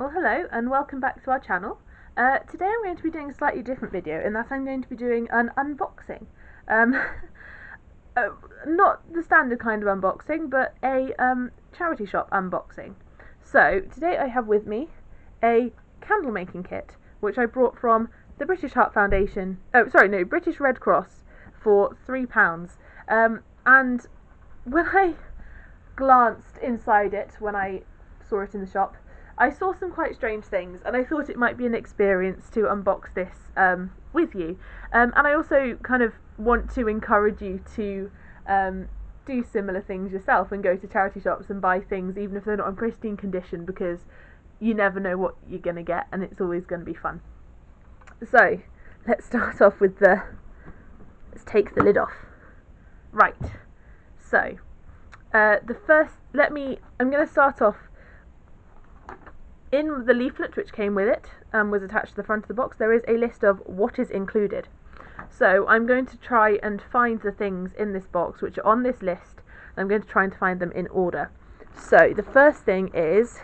Well, hello and welcome back to our channel. Today I'm going to be doing a slightly different video in that I'm going to be doing an unboxing. Um, Not the standard kind of unboxing, but a charity shop unboxing. So today I have with me a candle making kit, which I brought from the British Heart Foundation. British Red Cross for £3. And when I glanced inside it, when I saw it in the shop, I saw some quite strange things, and I thought it might be an experience to unbox this with you. And I also kind of want to encourage you to do similar things yourself and go to charity shops and buy things, even if they're not in pristine condition, because you never know what you're going to get, and it's always going to be fun. So, let's start off with let's take the lid off. Right, so, I'm going to start off. In the leaflet which came with it, was attached to the front of the box, there is a list of what is included. So I'm going to try and find the things in this box which are on this list. I'm going to try and find them in order. So the first thing is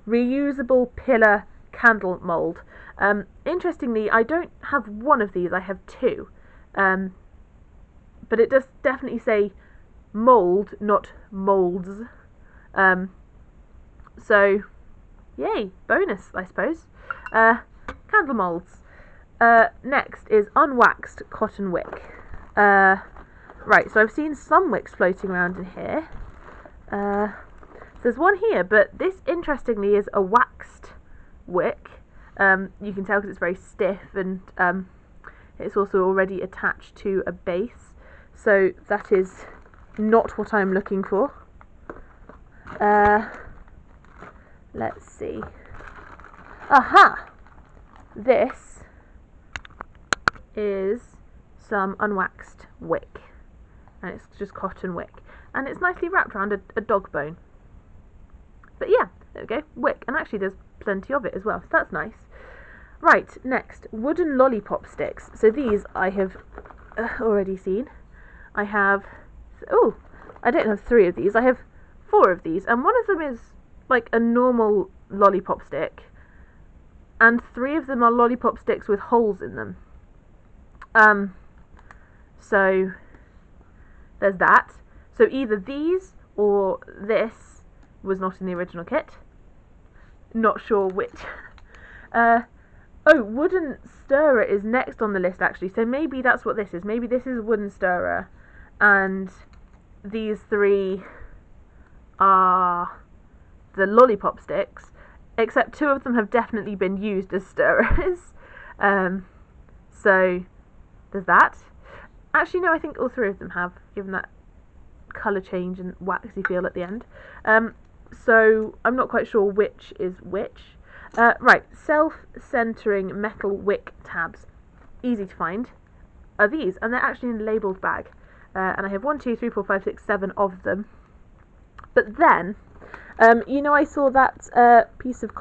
reusable pillar candle mould. Interestingly, I don't have one of these, I have two. But it does definitely say mould, not moulds. So, yay, bonus, I suppose. Candle moulds. Next is unwaxed cotton wick. Right, so I've seen some wicks floating around in here. So there's one here, but this, interestingly, is a waxed wick. You can tell because it's very stiff, and it's also already attached to a base. So that is not what I'm looking for. Let's see. Aha! This is some unwaxed wick. And it's just cotton wick. And it's nicely wrapped around a dog bone. But yeah, there we go. Wick. And actually there's plenty of it as well, so that's nice. Right, next. Wooden lollipop sticks. So these I have already seen. I have... Oh! I don't have 3 of these. I have 4 of these. And one of them is like a normal lollipop stick, and 3 of them are lollipop sticks with holes in them. So there's that. So either these or this was not in the original kit. Not sure which. Oh, wooden stirrer is next on the list, actually. So maybe that's what this is. Maybe this is a wooden stirrer, and these 3 are the lollipop sticks, except 2 of them have definitely been used as stirrers. So there's that. Actually, no, I think all 3 of them have, given that colour change and waxy feel at the end. So I'm not quite sure which is which. Right, self-centering metal wick tabs. Easy to find. Are these, and they're actually in a labelled bag. And I have 1, 2, 3, 4, 5, 6, 7 of them. But then, I saw that piece of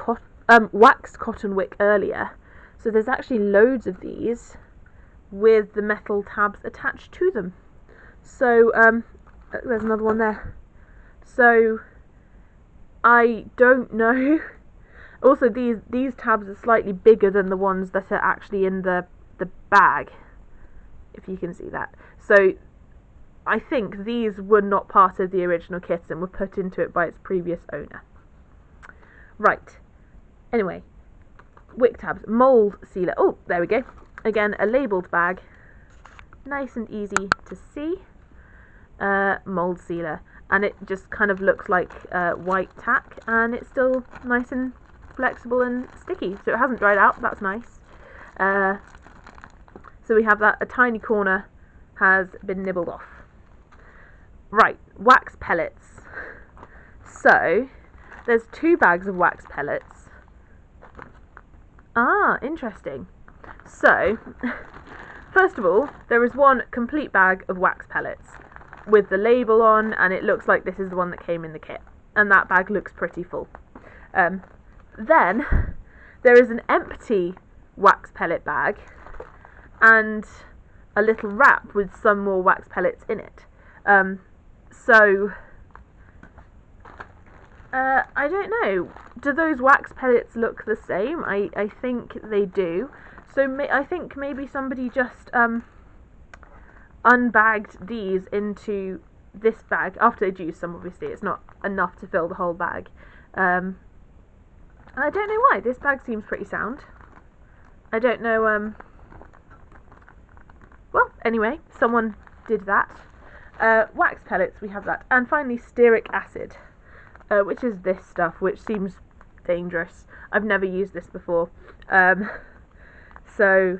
waxed cotton wick earlier. So there's actually loads of these with the metal tabs attached to them. So there's another one there. So I don't know. Also, these tabs are slightly bigger than the ones that are actually in the bag, if you can see that. So I think these were not part of the original kit and were put into it by its previous owner. Right. Anyway, wick tabs, mould sealer. Oh, there we go. Again, a labelled bag. Nice and easy to see. Mould sealer. And it just kind of looks like white tack, and it's still nice and flexible and sticky. So it hasn't dried out. That's nice. So we have that. A tiny corner has been nibbled off. Right, wax pellets. So, there's 2 bags of wax pellets. Ah, interesting. So, first of all, there is 1 complete bag of wax pellets with the label on, and it looks like this is the one that came in the kit. And that bag looks pretty full. Then, there is an empty wax pellet bag and a little wrap with some more wax pellets in it. So I don't know. Do those wax pellets look the same? I think they do. So I think maybe somebody just unbagged these into this bag after they'd used some. Obviously, it's not enough to fill the whole bag. I don't know why. This bag seems pretty sound. I don't know. Well, anyway, someone did that. Wax pellets, we have that. And finally, stearic acid, which is this stuff, which seems dangerous. I've never used this before. So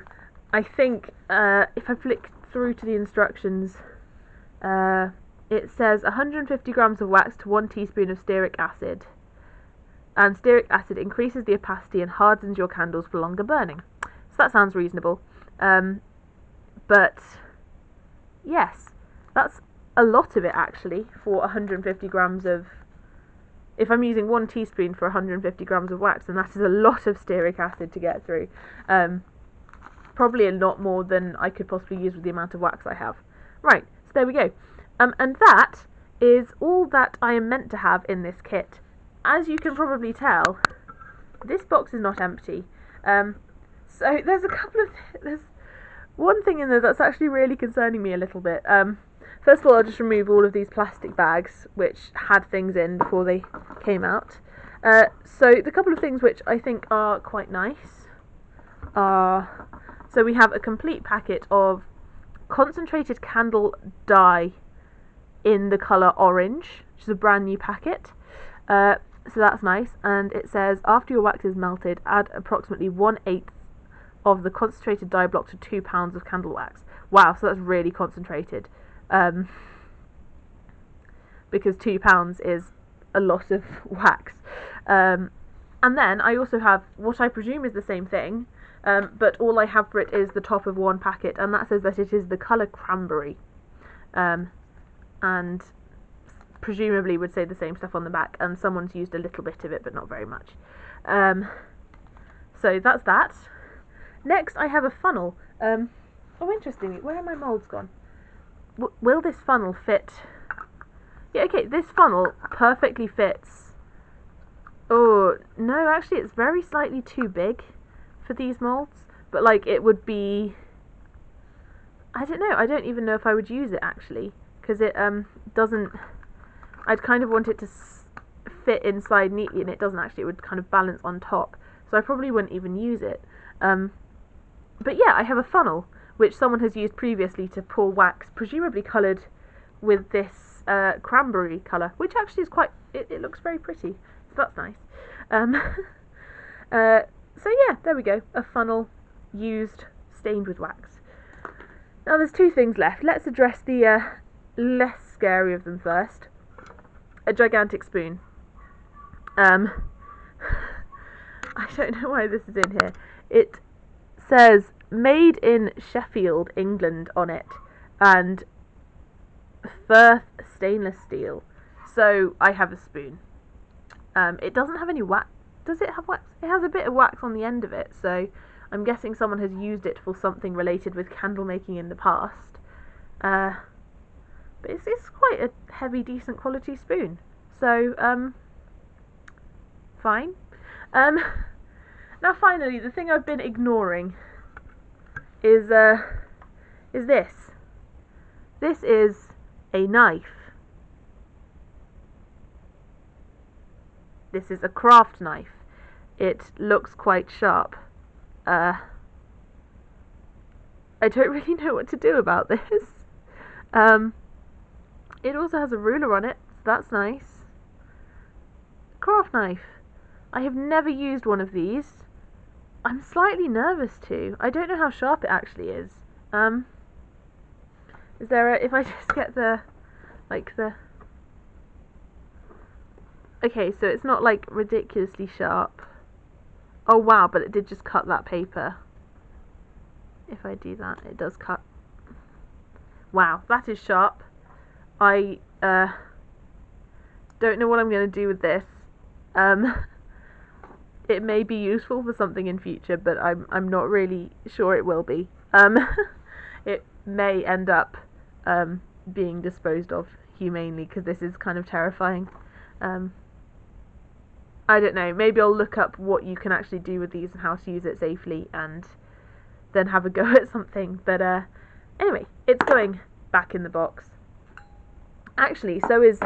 I think if I flick through to the instructions, it says 150 grams of wax to 1 teaspoon of stearic acid. And stearic acid increases the opacity and hardens your candles for longer burning. So that sounds reasonable. But yes, that's a lot of it actually for 150 grams of... If I'm using 1 teaspoon for 150 grams of wax, then that is a lot of stearic acid to get through. Probably a lot more than I could possibly use with the amount of wax I have. Right, so there we go. And that is all that I am meant to have in this kit. As you can probably tell, this box is not empty. So there's there's one thing in there that's actually really concerning me a little bit. First of all, I'll just remove all of these plastic bags which had things in before they came out. So the couple of things which I think are quite nice are... So we have a complete packet of concentrated candle dye in the colour orange, which is a brand new packet. So that's nice, and it says after your wax is melted, add approximately 1/8 of the concentrated dye block to 2 pounds of candle wax. Wow, so that's really concentrated. Because 2 pounds is a lot of wax. And then I also have what I presume is the same thing, but all I have for it is the top of one packet, and that says that it is the colour cranberry. And presumably would say the same stuff on the back, and someone's used a little bit of it but not very much. So that's that. Next I have a funnel. Oh, interestingly, where are my moulds gone? Will this funnel fit? Yeah, okay, this funnel perfectly fits. Oh, no, actually it's very slightly too big for these moulds, but like it would be... I don't know, I don't even know if I would use it actually, because it doesn't... I'd kind of want it to fit inside neatly, and it doesn't actually. It would kind of balance on top, so I probably wouldn't even use it. But yeah, I have a funnel which someone has used previously to pour wax, presumably coloured with this cranberry colour, which actually is quite... It looks very pretty, so that's nice. So yeah, there we go, a funnel used, stained with wax. Now there's two things left. Let's address the less scary of them first. A gigantic spoon. I don't know why this is in here. It says made in Sheffield, England on it, and Firth stainless steel. So I have a spoon. It doesn't have any wax. Does it have wax? It has a bit of wax on the end of it, so I'm guessing someone has used it for something related with candle making in the past. But it's quite a heavy, decent quality spoon. So, fine. Now finally, the thing I've been ignoring is this. This is a knife. This is a craft knife. It looks quite sharp. I don't really know what to do about this. It also has a ruler on it, so that's nice. Craft knife. I have never used one of these. I'm slightly nervous too. I don't know how sharp it actually is. Is there if I just get okay, so it's not like ridiculously sharp. Oh wow, but it did just cut that paper. If I do that, it does cut. Wow, that is sharp. I don't know what I'm going to do with this. It may be useful for something in future, but I'm not really sure it will be. It may end up being disposed of humanely, because this is kind of terrifying. I don't know, maybe I'll look up what you can actually do with these and how to use it safely, and then have a go at something. But anyway, it's going back in the box. Actually, so is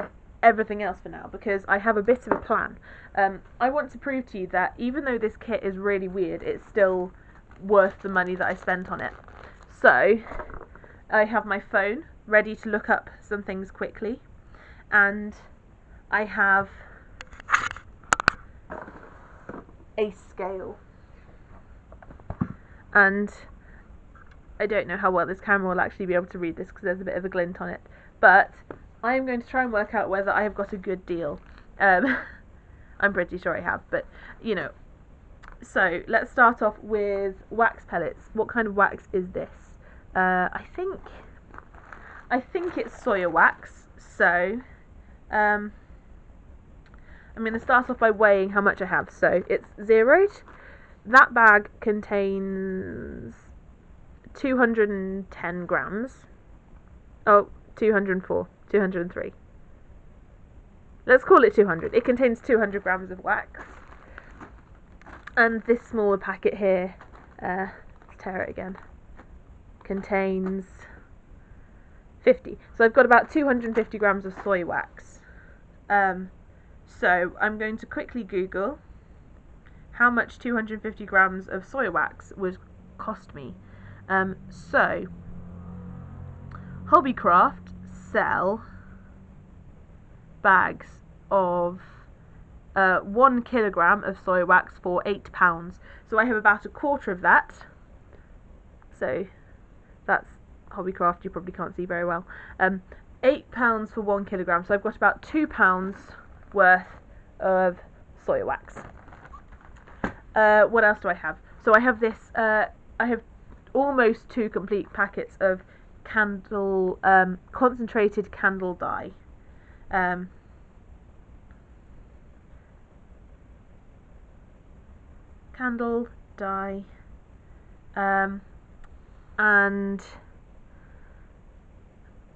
everything else for now, because I have a bit of a plan. I want to prove to you that even though this kit is really weird, it's still worth the money that I spent on it. So I have my phone ready to look up some things quickly, and I have a scale, and I don't know how well this camera will actually be able to read this because there's a bit of a glint on it, but I am going to try and work out whether I have got a good deal. I'm pretty sure I have, but you know. So let's start off with wax pellets. What kind of wax is this? I think it's soya wax. So I'm going to start off by weighing how much I have. So it's zeroed. That bag contains 210 grams. Oh, 204, 203. Let's call it 200. It contains 200 grams of wax. And this smaller packet here, let's tear it again, contains 50. So I've got about 250 grams of soy wax. So I'm going to quickly Google how much 250 grams of soy wax would cost me. So Hobbycraft sell bags of 1 kilogram of soy wax for £8. So I have about a quarter of that. So that's Hobbycraft, you probably can't see very well. £8 for 1 kilogram, so I've got about £2 worth of soy wax. What else do I have? So I have this, I have almost 2 complete packets of candle, concentrated candle dye. Candle dye, and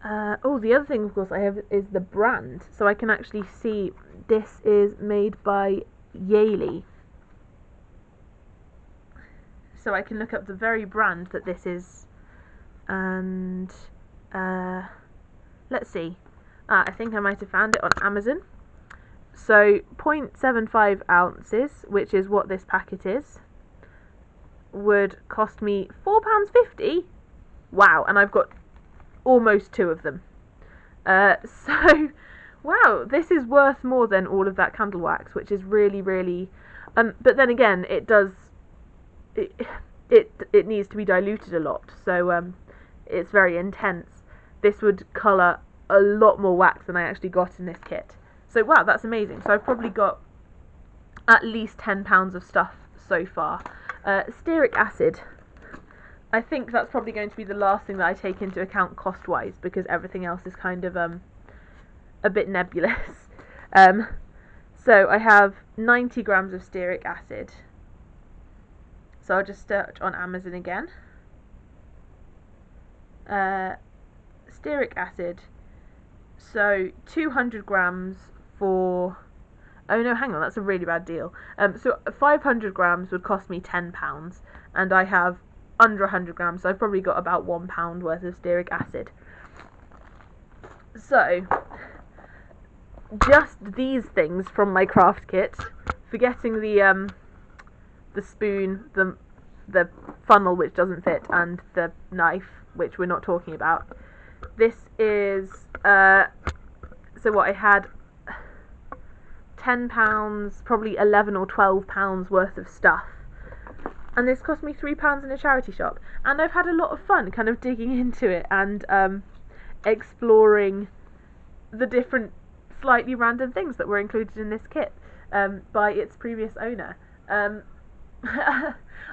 oh, the other thing of course I have is the brand, so I can actually see this is made by Yaley, so I can look up the very brand that this is, and let's see, I think I might have found it on Amazon. So 0.75 ounces, which is what this packet is, would cost me £4.50. Wow, and I've got almost 2 of them. So, wow, this is worth more than all of that candle wax, which is really, really... but then again, it needs to be diluted a lot, so it's very intense. This would colour a lot more wax than I actually got in this kit. So wow, that's amazing. So I've probably got at least £10 of stuff so far. Stearic acid. I think that's probably going to be the last thing that I take into account cost-wise, because everything else is kind of a bit nebulous. So I have 90 grams of stearic acid. So I'll just search on Amazon again. Stearic acid. So 200 grams for... Oh no, hang on, that's a really bad deal. So 500 grams would cost me £10, and I have under 100 grams, so I've probably got about £1 worth of stearic acid. So, just these things from my craft kit, forgetting the spoon, the funnel which doesn't fit, and the knife, which we're not talking about. This is, so what I had, £10, probably £11 or £12 worth of stuff. And this cost me £3 in a charity shop. And I've had a lot of fun kind of digging into it and exploring the different slightly random things that were included in this kit by its previous owner.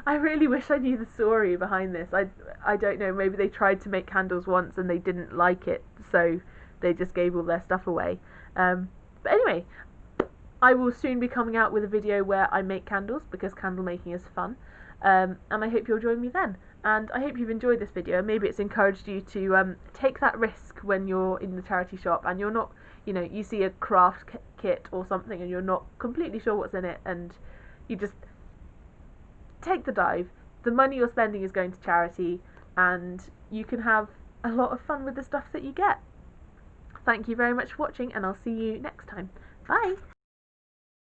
I really wish I knew the story behind this. I don't know, maybe they tried to make candles once and they didn't like it, so they just gave all their stuff away. But anyway, I will soon be coming out with a video where I make candles, because candle making is fun. And I hope you'll join me then. And I hope you've enjoyed this video. Maybe it's encouraged you to take that risk when you're in the charity shop and you're not, you know, you see a craft kit or something and you're not completely sure what's in it, and you just take the dive. The money you're spending is going to charity, and you can have a lot of fun with the stuff that you get. Thank you very much for watching, and I'll see you next time. Bye!